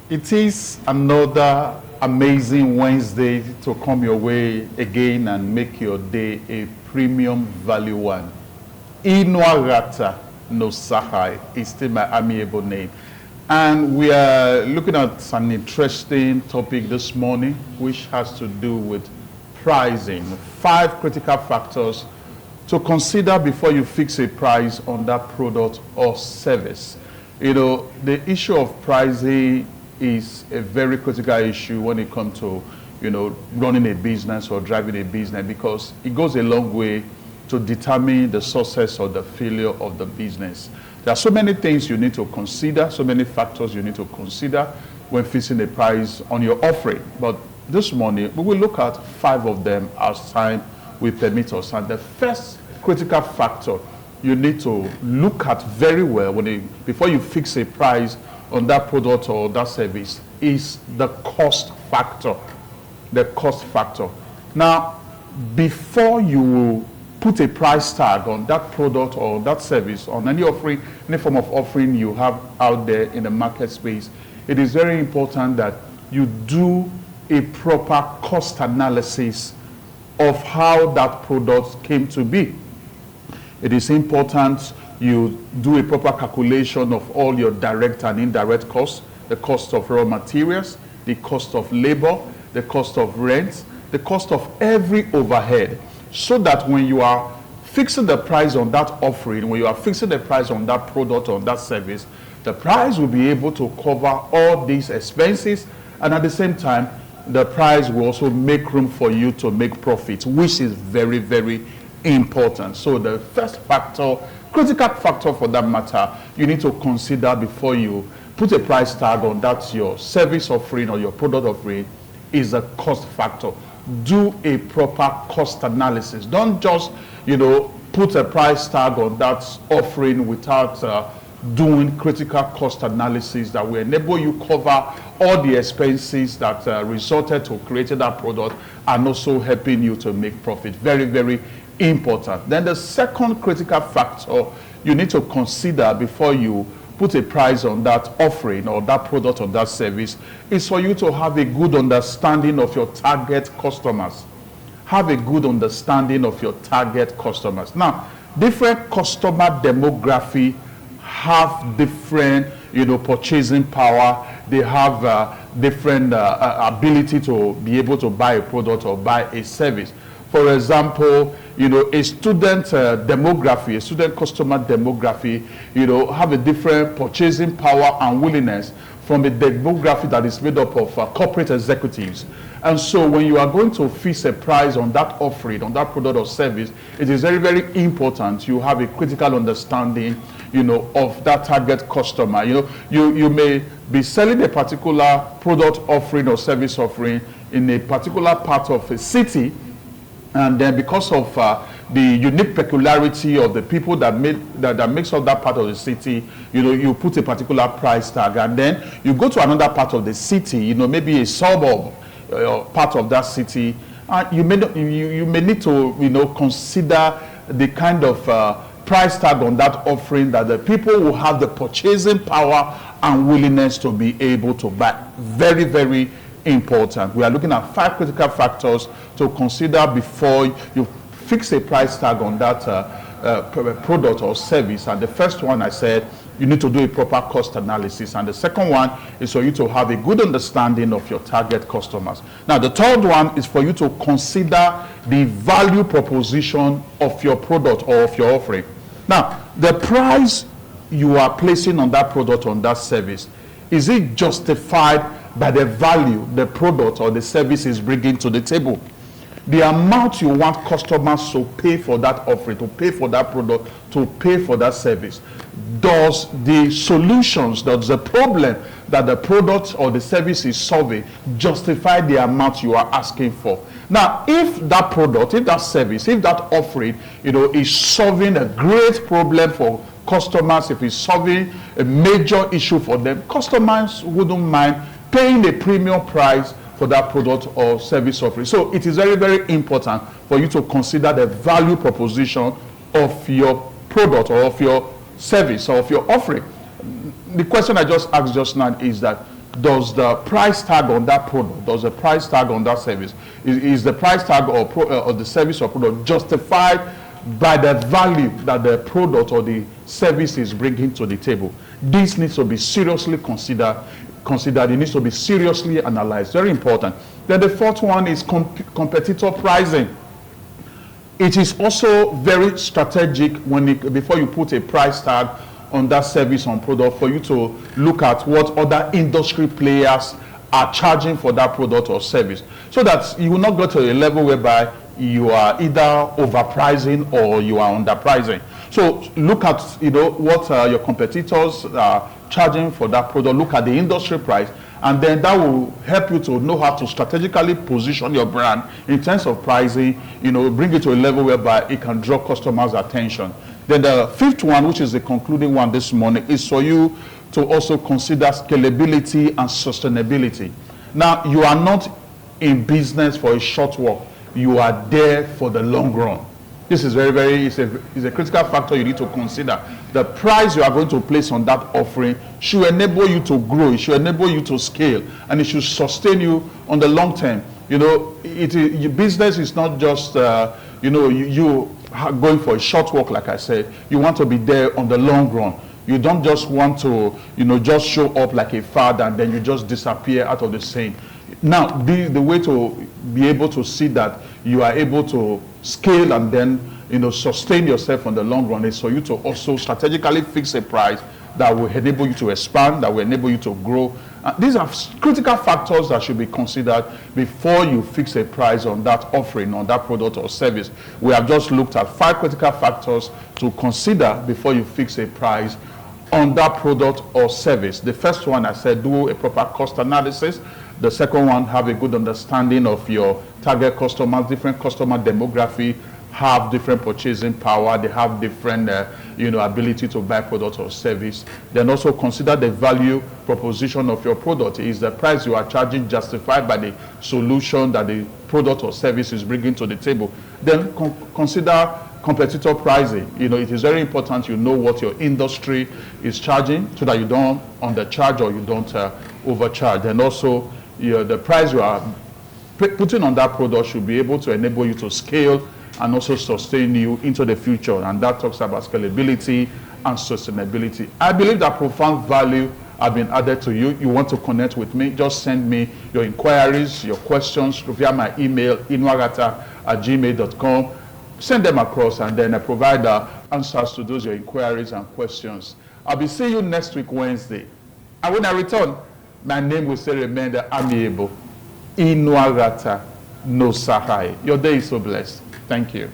It is another amazing Wednesday to come your way again and make your day a premium value one. Inuarata no Sahai is still my amiable name. And we are looking at an interesting topic this morning, which has to do with pricing. 5 critical factors to consider before you fix a price on that product or service. You know, the issue of pricing is a very critical issue when it comes to, running a business or driving a business, because it goes a long way to determine the success or the failure of the business. There are so many things you need to consider, so many factors you need to consider when fixing a price on your offering. But this morning, we will look at 5 of them as time will permit us. And the first critical factor you need to look at very well before you fix a price on that product or that service is the cost factor. The cost factor. Now, before you put a price tag on that product or that service, on any offering, any form of offering you have out there in the market space, it is very important that you do a proper cost analysis of how that product came to be. It is important you do a proper calculation of all your direct and indirect costs, the cost of raw materials, the cost of labor, the cost of rent, the cost of every overhead, so that when you are fixing the price on that offering, when you are fixing the price on that product or that service, the price will be able to cover all these expenses, and at the same time, the price will also make room for you to make profit, which is very, very important. So the first factor, critical factor for that matter, you need to consider before you put a price tag on that your service offering or your product offering is a cost factor. Do a proper cost analysis. Don't just, put a price tag on that offering without doing critical cost analysis that will enable you cover all the expenses that resulted to creating that product and also helping you to make profit. Very, very important. Then the second critical factor you need to consider before you put a price on that offering or that product or that service is for you to have a good understanding of your target customers. Have a good understanding of your target customers. Now, different customer demography have different, purchasing power. They have different ability to be able to buy a product or buy a service. For example, a student demography, a student customer demography, have a different purchasing power and willingness from a demography that is made up of corporate executives. And so when you are going to fix a price on that offering, on that product or service, it is very, very important you have a critical understanding, of that target customer. You may be selling a particular product offering or service offering in a particular part of a city, and then because of the unique peculiarity of the people that makes up that part of the city, you put a particular price tag, and then you go to another part of the city, maybe a suburb part of that city, you may need to consider the kind of price tag on that offering that the people will have the purchasing power and willingness to be able to buy. Very, very important. We are looking at 5 critical factors to consider before you fix a price tag on that product or service. And the first one, I said, you need to do a proper cost analysis. And the second one is for you to have a good understanding of your target customers. Now, the third one is for you to consider the value proposition of your product or of your offering. Now, the price you are placing on that product, on that service, is it justified by the value the product or the service is bringing to the table? The amount you want customers to pay for that offering, to pay for that product, to pay for that service. Does the solutions, does the problem that the product or the service is solving justify the amount you are asking for? Now, if that product, if that service, if that offering, is solving a great problem for customers, if it's solving a major issue for them, customers wouldn't mind paying a premium price for that product or service offering. So it is very, very important for you to consider the value proposition of your product or of your service or of your offering. The question I just asked just now is that, does the price tag on that product, does the price tag on that service, is the price tag or the service or product justified by the value that the product or the service is bringing to the table? This needs to be seriously considered. It needs to be seriously analyzed. Very important. Then the fourth one is competitor pricing. It is also very strategic before you put a price tag on that service or product, for you to look at what other industry players are charging for that product or service, so that you will not go to a level whereby you are either overpricing or you are underpricing. So look at what your competitors are charging for that product. Look at the industry price, and then that will help you to know how to strategically position your brand in terms of pricing. Bring it to a level whereby it can draw customers' attention. Then the fifth one, which is the concluding one this morning, is for you to also consider scalability and sustainability. Now, you are not in business for a short walk. You are there for the long run. This is it's a critical factor you need to consider. The price you are going to place on that offering should enable you to grow. It should enable you to scale, and it should sustain you on the long term. Your business is not just you going for a short walk. Like I said, you want to be there on the long run. You don't just want to just show up like a fad and then you just disappear out of the scene. Now, the way to be able to see that you are able to scale and then sustain yourself on the long run is for you to also strategically fix a price that will enable you to expand, that will enable you to grow. These are critical factors that should be considered before you fix a price on that offering, on that product or service. We have just looked at 5 critical factors to consider before you fix a price on that product or service. The first one, I said, do a proper cost analysis. The second one, have a good understanding of your target customers. Different customer demography have different purchasing power. They have different ability to buy product or service. Then also consider the value proposition of your product. Is the price you are charging justified by the solution that the product or service is bringing to the table? Then consider competitor pricing. It is very important you know what your industry is charging, so that you don't undercharge or you don't overcharge. And also the price you are putting on that product should be able to enable you to scale and also sustain you into the future. And that talks about scalability and sustainability. I believe that profound value have been added to you. You want to connect with me, just send me your inquiries, your questions via my email, inuagata@gmail.com. Send them across, and then I provide answers to those your inquiries and questions. I'll be seeing you next week, Wednesday. And when I return, my name will still remain the amiable Inuagata no Sahai. Your day is so blessed. Thank you.